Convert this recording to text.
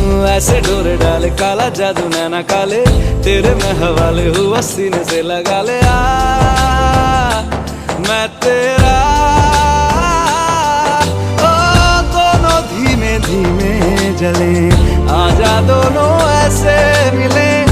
ऐसे डोरे डाले काला जादू नैना काले, तेरे में हवाले हुआ सीने से लगा ले। मैं तेरा ओ दोनों धीमे धीमे जले, आजा दोनों ऐसे मिले।